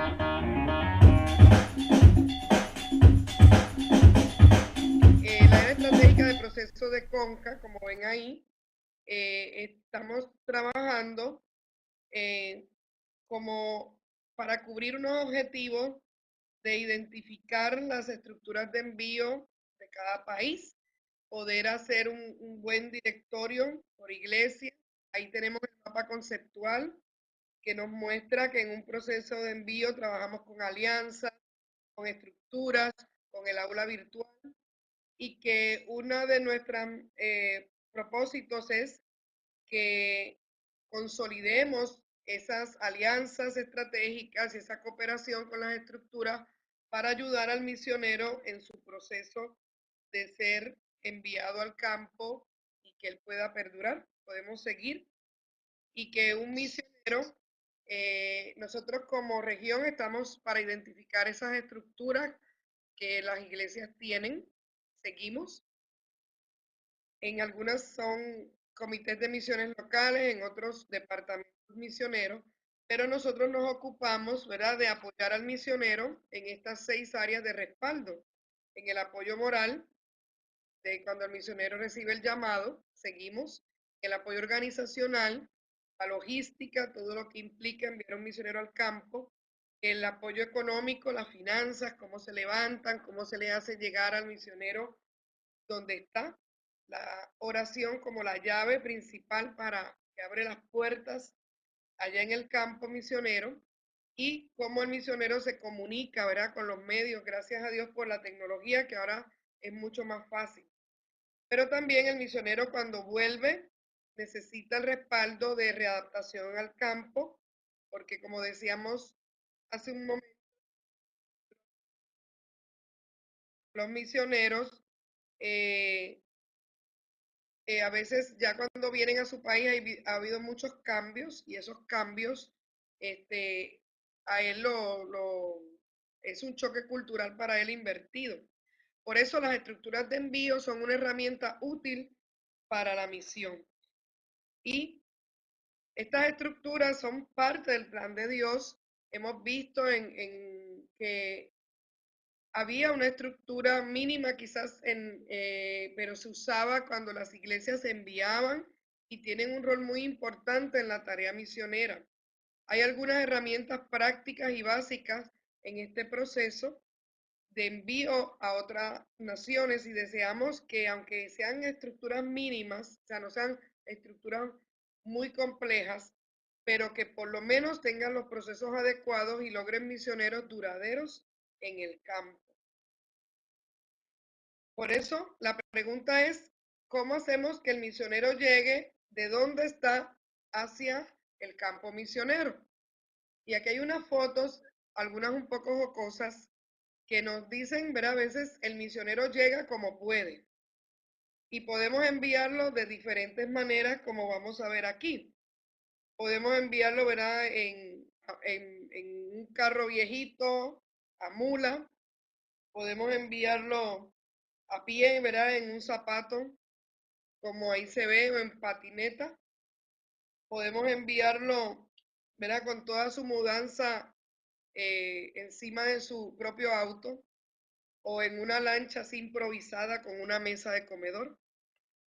La área estratégica de proceso de CONCA, como ven ahí, estamos trabajando eh, como para cubrir unos objetivos de identificar las estructuras de envío de cada país, poder hacer un buen directorio por iglesia. Ahí tenemos el mapa conceptual que nos muestra que en un proceso de envío trabajamos con alianzas, con estructuras, con el aula virtual y que uno de nuestros propósitos es que consolidemos esas alianzas estratégicas y esa cooperación con las estructuras para ayudar al misionero en su proceso de ser enviado al campo y que él pueda perdurar. Podemos seguir y que un misionero, nosotros como región estamos para identificar esas estructuras que las iglesias tienen, seguimos. En algunas son comités de misiones locales, en otros departamentos misioneros, pero nosotros nos ocupamos, ¿verdad?, de apoyar al misionero en estas 6 áreas de respaldo, en el apoyo moral, de cuando el misionero recibe el llamado, seguimos, el apoyo organizacional, la logística, todo lo que implica enviar a un misionero al campo, el apoyo económico, las finanzas, cómo se levantan, cómo se le hace llegar al misionero donde está, la oración como la llave principal para que abre las puertas allá en el campo misionero y cómo el misionero se comunica, ¿verdad?, con los medios, gracias a Dios por la tecnología que ahora es mucho más fácil. Pero también el misionero cuando vuelve necesita el respaldo de readaptación al campo, porque como decíamos hace un momento, los misioneros eh, a veces ya cuando vienen a su país ha habido muchos cambios y esos cambios este, a él es un choque cultural para él invertido. Por eso las estructuras de envío son una herramienta útil para la misión. Y estas estructuras son parte del plan de Dios. Hemos visto en que había una estructura mínima quizás, pero se usaba cuando las iglesias se enviaban y tienen un rol muy importante en la tarea misionera. Hay algunas herramientas prácticas y básicas en este proceso de envío a otras naciones y deseamos que aunque sean estructuras mínimas, o sea, no sean estructuras muy complejas, pero que por lo menos tengan los procesos adecuados y logren misioneros duraderos en el campo. Por eso, la pregunta es, ¿cómo hacemos que el misionero llegue de donde está hacia el campo misionero? Y aquí hay unas fotos, algunas un poco jocosas, que nos dicen, ver a veces el misionero llega como puede y podemos enviarlo de diferentes maneras, como vamos a ver aquí. Podemos enviarlo, ¿verdad?, en un carro viejito, a mula, podemos enviarlo a pie, ¿verdad?, en un zapato, como ahí se ve, o en patineta. Podemos enviarlo, ¿verdad?, con toda su mudanza encima de su propio auto o en una lancha así improvisada con una mesa de comedor.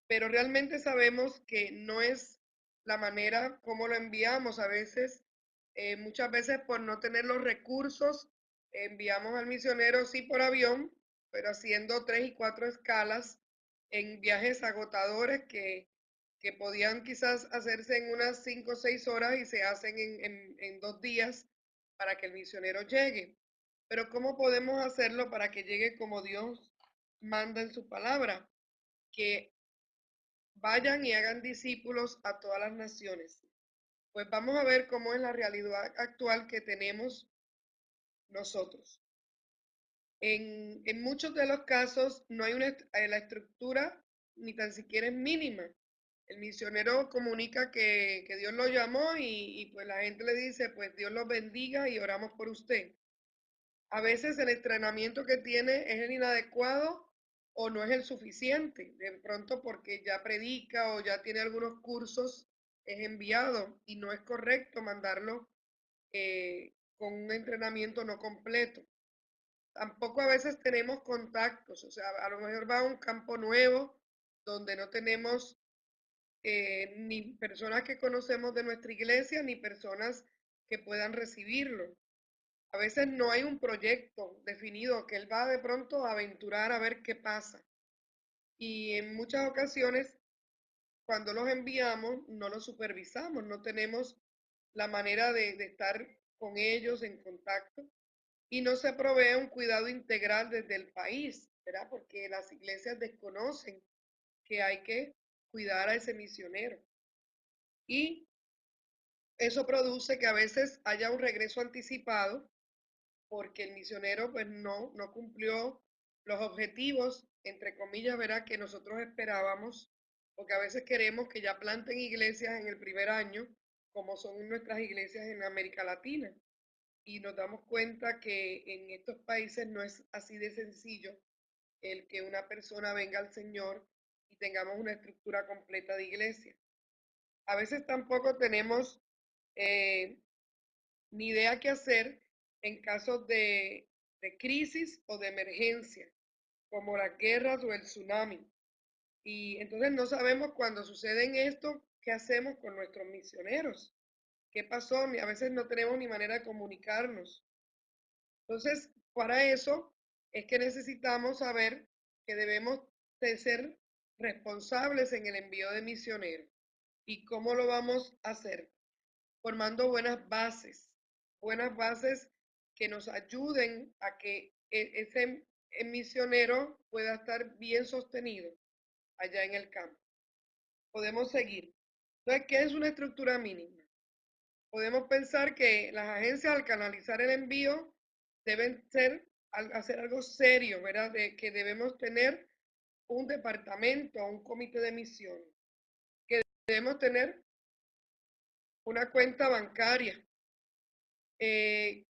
Pero realmente sabemos que no es la manera como lo enviamos. A veces, muchas veces por no tener los recursos, enviamos al misionero sí por avión, pero haciendo 3 y 4 escalas en viajes agotadores que podían quizás hacerse en unas 5 o 6 horas y se hacen en 2 días para que el misionero llegue. Pero ¿cómo podemos hacerlo para que llegue como Dios manda en su palabra? Que vayan y hagan discípulos a todas las naciones. Pues vamos a ver cómo es la realidad actual que tenemos nosotros. En muchos de los casos no hay la estructura ni tan siquiera es mínima. El misionero comunica que Dios lo llamó y pues la gente le dice, pues Dios los bendiga y oramos por usted. A veces el entrenamiento que tiene es el inadecuado o no es el suficiente. De pronto porque ya predica o ya tiene algunos cursos, es enviado y no es correcto mandarlo con un entrenamiento no completo. Tampoco a veces tenemos contactos, o sea, a lo mejor va a un campo nuevo donde no tenemos ni personas que conocemos de nuestra iglesia, ni personas que puedan recibirlo. A veces no hay un proyecto definido que él va de pronto a aventurar a ver qué pasa. Y en muchas ocasiones, cuando los enviamos, no los supervisamos, no tenemos la manera de estar con ellos en contacto y no se provee un cuidado integral desde el país, ¿verdad? Porque las iglesias desconocen que hay que cuidar a ese misionero. Y eso produce que a veces haya un regreso anticipado porque el misionero pues no cumplió los objetivos, entre comillas, ¿verdad? Que nosotros esperábamos, porque a veces queremos que ya planten iglesias en el primer año, como son nuestras iglesias en América Latina. Y nos damos cuenta que en estos países no es así de sencillo el que una persona venga al Señor y tengamos una estructura completa de iglesia. A veces tampoco tenemos eh, ni idea qué hacer en casos de crisis o de emergencia, como las guerras o el tsunami. Y entonces no sabemos cuando suceden esto, qué hacemos con nuestros misioneros. ¿Qué pasó? A veces no tenemos ni manera de comunicarnos. Entonces, para eso es que necesitamos saber que debemos de ser responsables en el envío de misioneros. ¿Y cómo lo vamos a hacer? Formando buenas bases que nos ayuden a que ese misionero pueda estar bien sostenido allá en el campo. Podemos seguir. Entonces, ¿qué es una estructura mínima? Podemos pensar que las agencias al canalizar el envío deben hacer algo serio, ¿verdad? De que debemos tener un departamento, un comité de misión, que debemos tener una cuenta bancaria,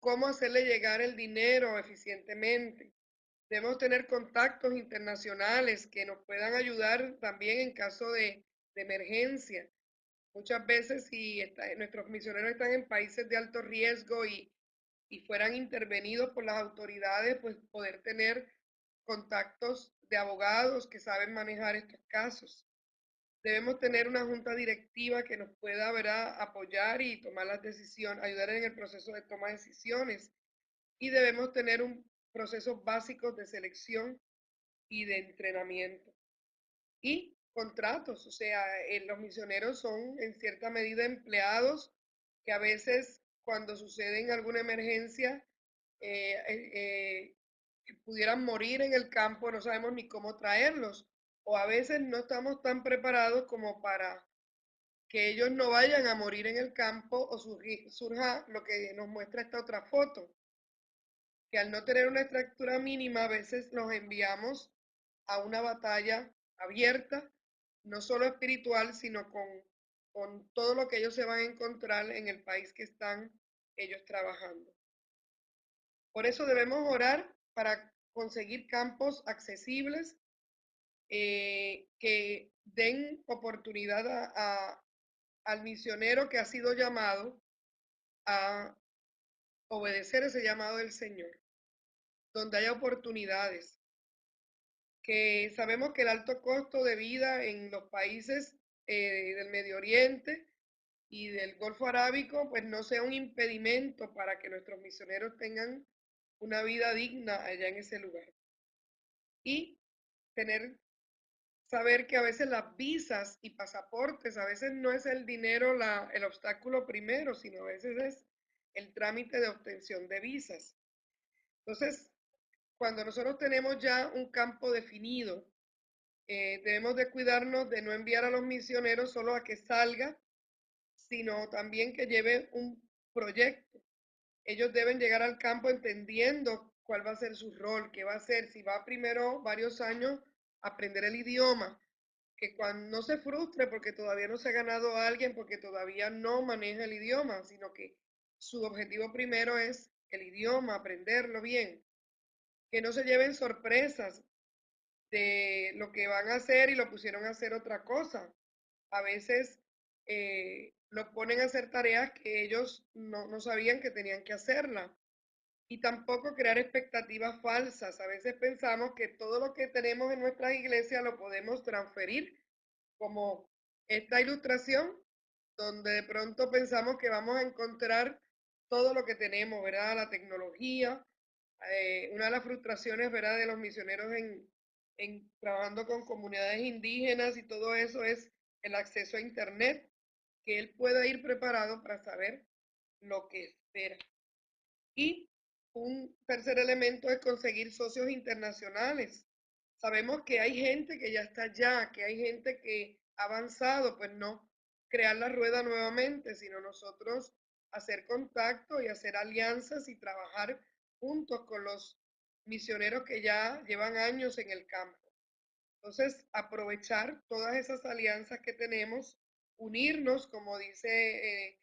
cómo hacerle llegar el dinero eficientemente. Debemos tener contactos internacionales que nos puedan ayudar también en caso de emergencia. Muchas veces si nuestros misioneros están en países de alto riesgo y fueran intervenidos por las autoridades, pues poder tener contactos de abogados que saben manejar estos casos. Debemos tener una junta directiva que nos pueda, ¿verdad?, apoyar y tomar las decisiones, ayudar en el proceso de toma de decisiones. Y debemos tener un procesos básicos de selección y de entrenamiento. Y contratos, o sea, los misioneros son en cierta medida empleados que a veces cuando sucede en alguna emergencia eh, eh, que pudieran morir en el campo, no sabemos ni cómo traerlos. O a veces no estamos tan preparados como para que ellos no vayan a morir en el campo o surja lo que nos muestra esta otra foto, que al no tener una estructura mínima a veces nos enviamos a una batalla abierta, no solo espiritual, sino con todo lo que ellos se van a encontrar en el país que están ellos trabajando. Por eso debemos orar para conseguir campos accesibles que den oportunidad al misionero que ha sido llamado a obedecer ese llamado del Señor, donde haya oportunidades, que sabemos que el alto costo de vida en los países del Medio Oriente y del Golfo Arábico, pues no sea un impedimento para que nuestros misioneros tengan una vida digna allá en ese lugar. Y saber que a veces las visas y pasaportes, a veces no es el dinero el obstáculo primero, sino a veces es el trámite de obtención de visas. Entonces, cuando nosotros tenemos ya un campo definido, debemos de cuidarnos de no enviar a los misioneros solo a que salga, sino también que lleve un proyecto. Ellos deben llegar al campo entendiendo cuál va a ser su rol, qué va a hacer, si va primero varios años a aprender el idioma, que cuando no se frustre porque todavía no se ha ganado a alguien, porque todavía no maneja el idioma, sino que su objetivo primero es el idioma, aprenderlo bien, que no se lleven sorpresas de lo que van a hacer y lo pusieron a hacer otra cosa. A veces los ponen a hacer tareas que ellos no sabían que tenían que hacerlas. Y tampoco crear expectativas falsas. A veces pensamos que todo lo que tenemos en nuestras iglesias lo podemos transferir, como esta ilustración, donde de pronto pensamos que vamos a encontrar todo lo que tenemos, ¿verdad? La tecnología. Una de las frustraciones, ¿verdad?, de los misioneros en trabajando con comunidades indígenas y todo eso es el acceso a Internet, que él pueda ir preparado para saber lo que espera. Y un tercer elemento es conseguir socios internacionales. Sabemos que hay gente que ya está allá, que hay gente que ha avanzado, pues no crear la rueda nuevamente, sino nosotros hacer contacto y hacer alianzas y trabajar juntos con los misioneros que ya llevan años en el campo. Entonces, aprovechar todas esas alianzas que tenemos, unirnos, como dice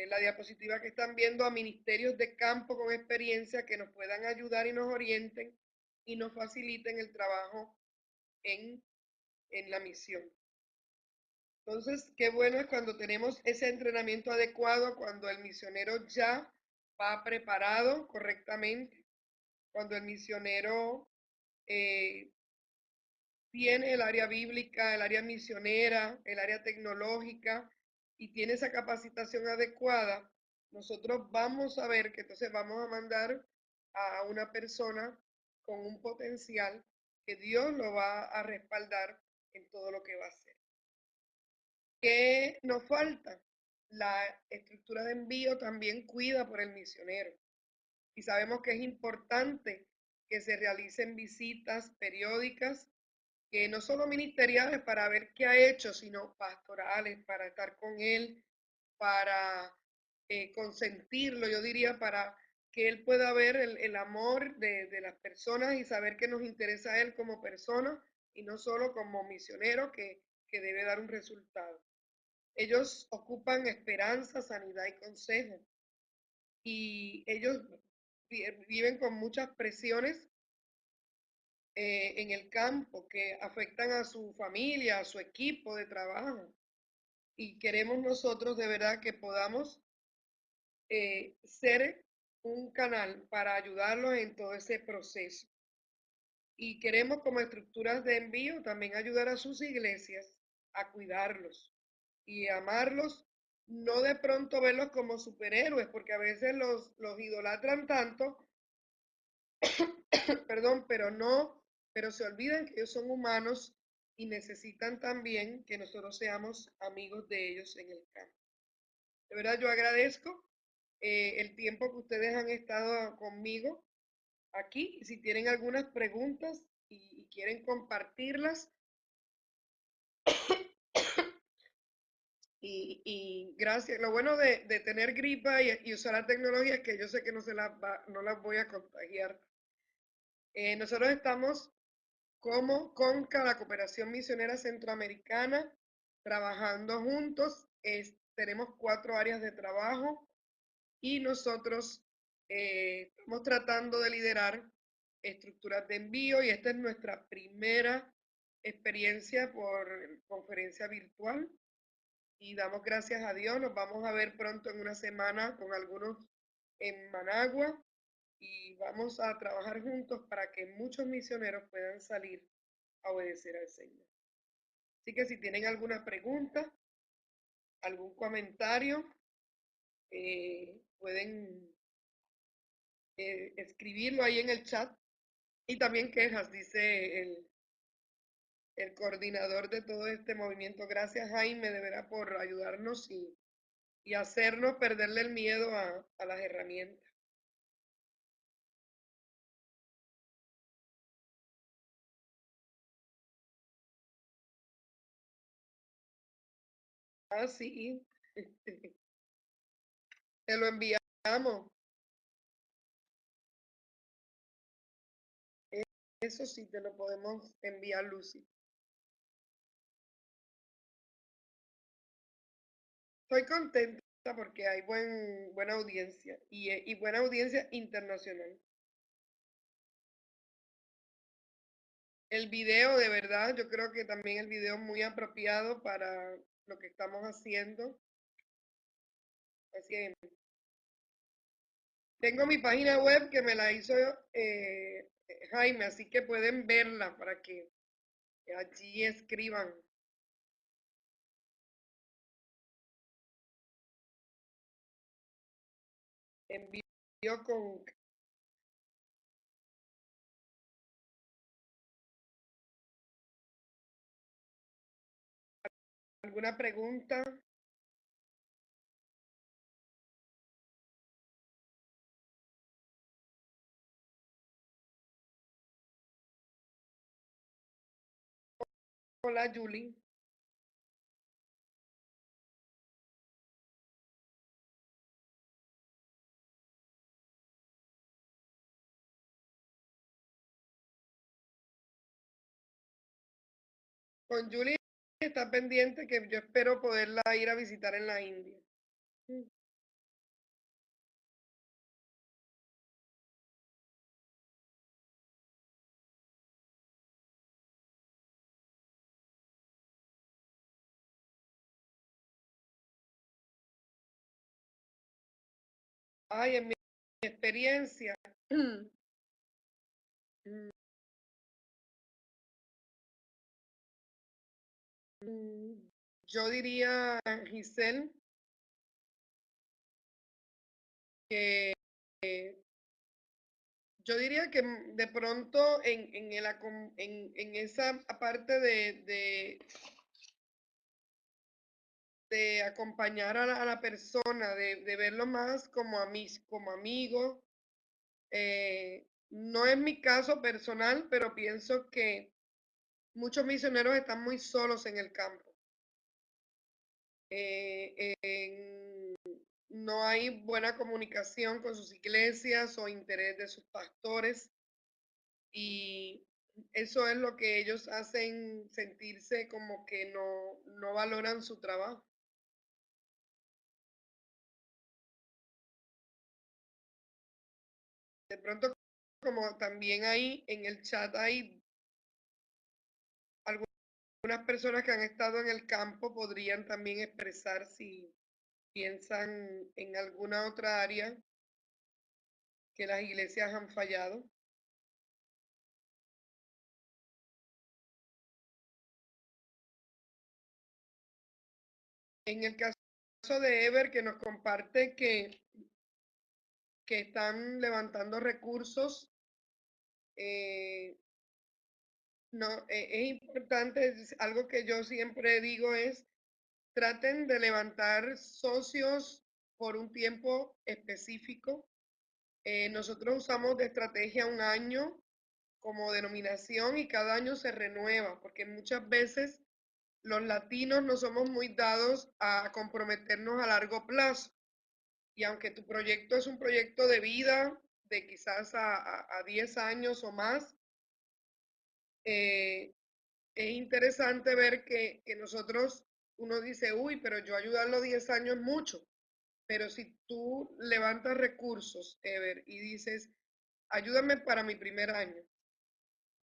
la diapositiva que están viendo, a ministerios de campo con experiencia que nos puedan ayudar y nos orienten y nos faciliten el trabajo en, en la misión. Entonces, qué bueno es cuando tenemos ese entrenamiento adecuado, cuando el misionero ya va preparado correctamente, cuando el misionero eh, tiene el área bíblica, el área misionera, el área tecnológica y tiene esa capacitación adecuada, nosotros vamos a ver que entonces vamos a mandar a una persona con un potencial que Dios lo va a respaldar en todo lo que va a hacer. ¿Qué nos falta? La estructura de envío también cuida por el misionero. Y sabemos que es importante que se realicen visitas periódicas, que no solo ministeriales para ver qué ha hecho, sino pastorales, para estar con él, para consentirlo, yo diría, para que él pueda ver el amor de las personas y saber que nos interesa a él como persona y no solo como misionero que debe dar un resultado. Ellos ocupan esperanza, sanidad y consejo. Y ellos viven con muchas presiones en el campo que afectan a su familia, a su equipo de trabajo. Y queremos nosotros de verdad que podamos ser un canal para ayudarlos en todo ese proceso. Y queremos como estructuras de envío también ayudar a sus iglesias a cuidarlos y amarlos, no de pronto verlos como superhéroes, porque a veces los idolatran tanto, perdón, pero se olvidan que ellos son humanos y necesitan también que nosotros seamos amigos de ellos en el campo. De verdad, yo agradezco el tiempo que ustedes han estado conmigo aquí. Y si tienen algunas preguntas y quieren compartirlas, y gracias. Lo bueno de tener gripa y usar la tecnología es que yo sé que no las voy a contagiar. Nosotros estamos como CONCA, la Cooperación Misionera Centroamericana, trabajando juntos. Tenemos 4 áreas de trabajo y nosotros estamos tratando de liderar estructuras de envío y esta es nuestra primera experiencia por conferencia virtual y damos gracias a Dios. Nos vamos a ver pronto en una semana con algunos en Managua y vamos a trabajar juntos para que muchos misioneros puedan salir a obedecer al Señor. Así que si tienen alguna pregunta, algún comentario, pueden escribirlo ahí en el chat. Y también quejas, dice el coordinador de todo este movimiento. Gracias, Jaime, de verdad, por ayudarnos y hacernos perderle el miedo a las herramientas. Ah, sí, te lo enviamos. Eso sí, te lo podemos enviar, Lucy. Estoy contenta porque hay buena audiencia y buena audiencia internacional. El video, de verdad, yo creo que también el video es muy apropiado para lo que estamos haciendo. Así que tengo mi página web que me la hizo Jaime, así que pueden verla para que allí escriban. Envío con alguna pregunta. Hola, Julie. Con Julie está pendiente que yo espero poderla ir a visitar en la India. Ay, en mi experiencia, yo diría, Giselle, que yo diría que de pronto en esa parte de acompañar a la persona, de verlo más como, como amigo, no es mi caso personal, pero pienso que muchos misioneros están muy solos en el campo. No hay buena comunicación con sus iglesias o interés de sus pastores y eso es lo que ellos hacen sentirse como que no valoran su trabajo. De pronto, como también hay en el chat hay algunas personas que han estado en el campo, podrían también expresar si piensan en alguna otra área que las iglesias han fallado. En el caso de Ever, que nos comparte que están levantando recursos, eh, no, es importante, algo que yo siempre digo es, traten de levantar socios por un tiempo específico. Nosotros usamos de estrategia un año como denominación y cada año se renueva, porque muchas veces los latinos no somos muy dados a comprometernos a largo plazo. Y aunque tu proyecto es un proyecto de vida, de quizás a 10 años o más, eh, es interesante ver que nosotros, uno dice, uy, pero yo ayudarlo 10 años es mucho. Pero si tú levantas recursos, Ever, y dices, ayúdame para mi primer año,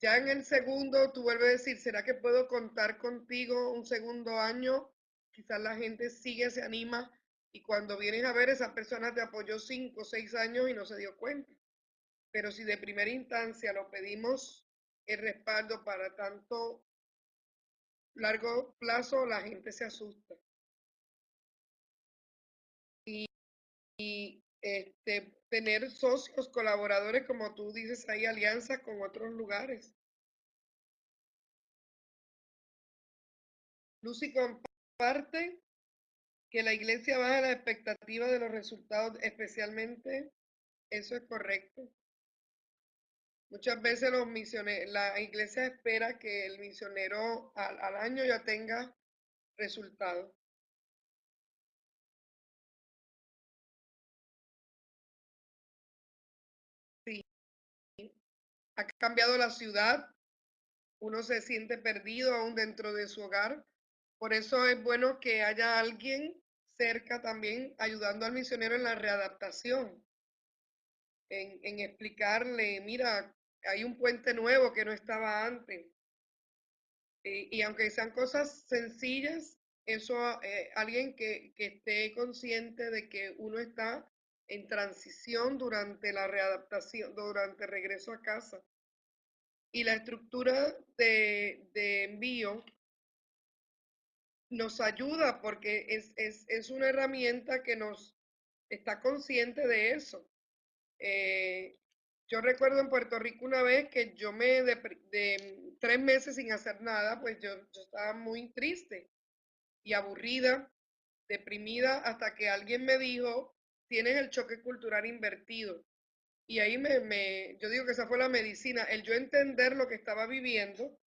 ya en el segundo tú vuelves a decir, ¿será que puedo contar contigo un segundo año? Quizás la gente sigue, se anima y cuando vienes a ver esa persona te apoyó 5 o 6 años y no se dio cuenta. Pero si de primera instancia lo pedimos el respaldo para tanto largo plazo, la gente se asusta. Y tener socios, colaboradores, como tú dices, hay alianzas con otros lugares. Lucy comparte que la iglesia baja la expectativa de los resultados, especialmente, eso es correcto. Muchas veces los misioneros, la iglesia espera que el misionero al año ya tenga resultados. Sí, ha cambiado la ciudad, uno se siente perdido aún dentro de su hogar. Por eso es bueno que haya alguien cerca también ayudando al misionero en la readaptación, en explicarle, mira, hay un puente nuevo que no estaba antes. Y aunque sean cosas sencillas, eso, alguien que esté consciente de que uno está en transición durante la readaptación, durante el regreso a casa. Y la estructura de envío nos ayuda porque es una herramienta que nos está consciente de eso. Eh, yo recuerdo en Puerto Rico una vez que yo de 3 meses sin hacer nada, pues yo estaba muy triste y aburrida, deprimida, hasta que alguien me dijo, tienes el choque cultural invertido. Y ahí yo digo que esa fue la medicina, el yo entender lo que estaba viviendo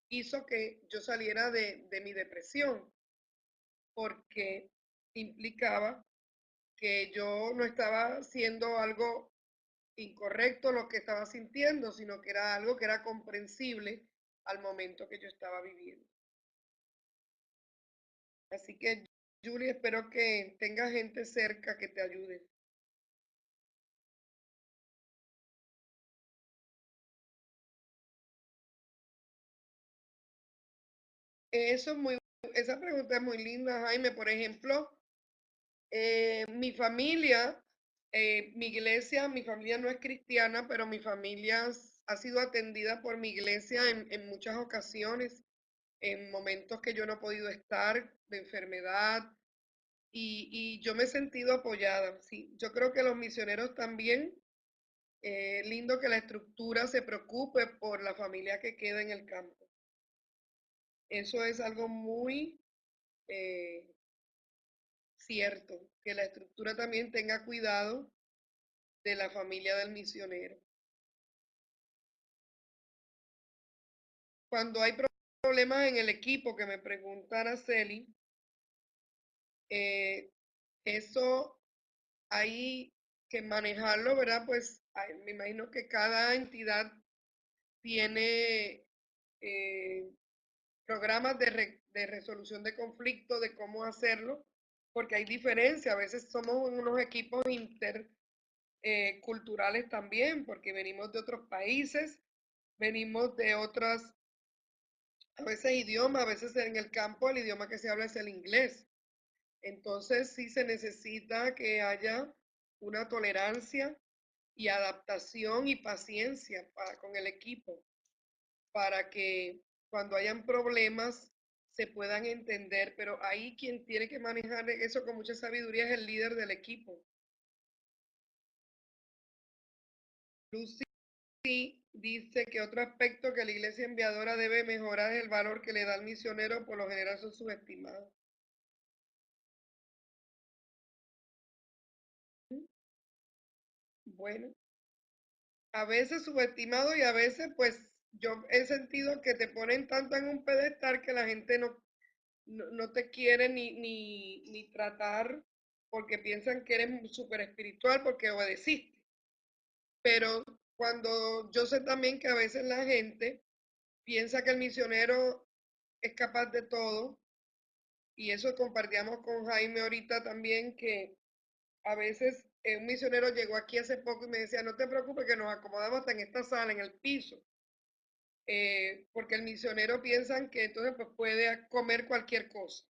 hizo que yo saliera de mi depresión, porque implicaba que yo no estaba haciendo algo incorrecto lo que estaba sintiendo, sino que era algo que era comprensible al momento que yo estaba viviendo. Así que, Julie, espero que tengas gente cerca que te ayude. Eso es muy, esa pregunta es muy linda, Jaime. Por ejemplo, mi familia, mi familia no es cristiana, pero mi familia ha sido atendida por mi iglesia en muchas ocasiones, en momentos que yo no he podido estar, de enfermedad, y yo me he sentido apoyada. Sí, yo creo que los misioneros también, lindo que la estructura se preocupe por la familia que queda en el campo. Eso es algo muy eh, cierto, que la estructura también tenga cuidado de la familia del misionero. Cuando hay problemas en el equipo, que me pregunta Araceli, eh, eso hay que manejarlo, ¿verdad? Pues me imagino que cada entidad tiene eh, programas de resolución de conflicto, de cómo hacerlo, porque hay diferencia. A veces somos unos equipos interculturales también, porque venimos de otros países, venimos de otras, a veces idiomas, a veces en el campo el idioma que se habla es el inglés. Entonces sí se necesita que haya una tolerancia y adaptación y paciencia con el equipo para que cuando hayan problemas se puedan entender, pero ahí quien tiene que manejar eso con mucha sabiduría es el líder del equipo. Lucy dice que otro aspecto que la iglesia enviadora debe mejorar es el valor que le da al misionero, por lo general son subestimados. Bueno, a veces subestimado y a veces pues yo he sentido que te ponen tanto en un pedestal que la gente no te quiere ni tratar porque piensan que eres súper espiritual porque obedeciste. Pero cuando yo sé también que a veces la gente piensa que el misionero es capaz de todo, y eso compartíamos con Jaime ahorita también, que a veces un misionero llegó aquí hace poco y me decía, no te preocupes que nos acomodamos hasta en esta sala, en el piso, porque el misionero piensan que entonces pues, puede comer cualquier cosa,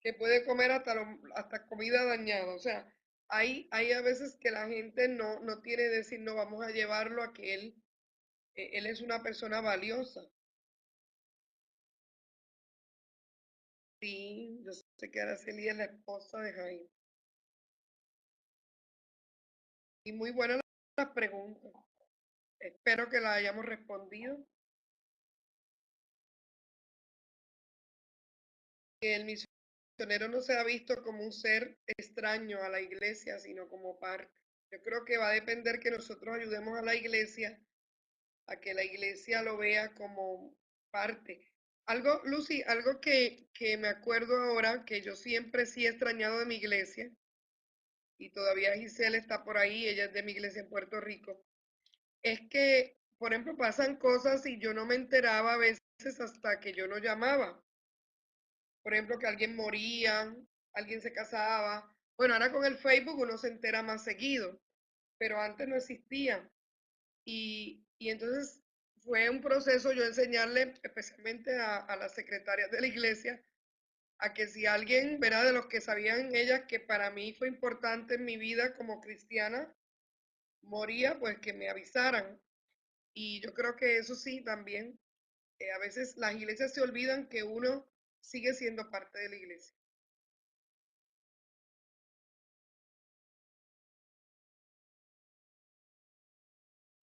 que puede comer hasta comida dañada. O sea, hay a veces que la gente no tiene que decir, no, vamos a llevarlo a que él es una persona valiosa. Sí, yo sé que Araceli es la esposa de Jaime. Y muy buenas las preguntas. Espero que las hayamos respondido. Que el misionero no se ha visto como un ser extraño a la iglesia, sino como parte. Yo creo que va a depender que nosotros ayudemos a la iglesia a que la iglesia lo vea como parte. Algo, Lucy, algo que me acuerdo ahora, que yo siempre sí he extrañado de mi iglesia, y todavía Giselle está por ahí, ella es de mi iglesia en Puerto Rico, es que, por ejemplo, pasan cosas y yo no me enteraba a veces hasta que yo no llamaba. Por ejemplo, que alguien moría, alguien se casaba. Bueno, ahora con el Facebook uno se entera más seguido, pero antes no existía. Y entonces fue un proceso yo enseñarle, especialmente a las secretarias de la iglesia, a que si alguien, ¿verdad? De los que sabían ellas que para mí fue importante en mi vida como cristiana, moría, pues que me avisaran. Y yo creo que eso sí también, a veces las iglesias se olvidan que uno sigue siendo parte de la iglesia.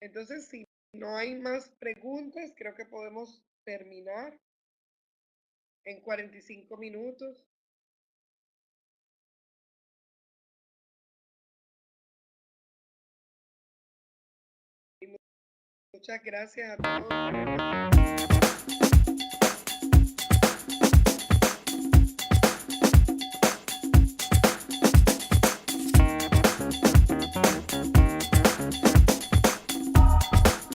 Entonces, si no hay más preguntas, creo que podemos terminar en 45 minutos. Y muchas gracias a todos.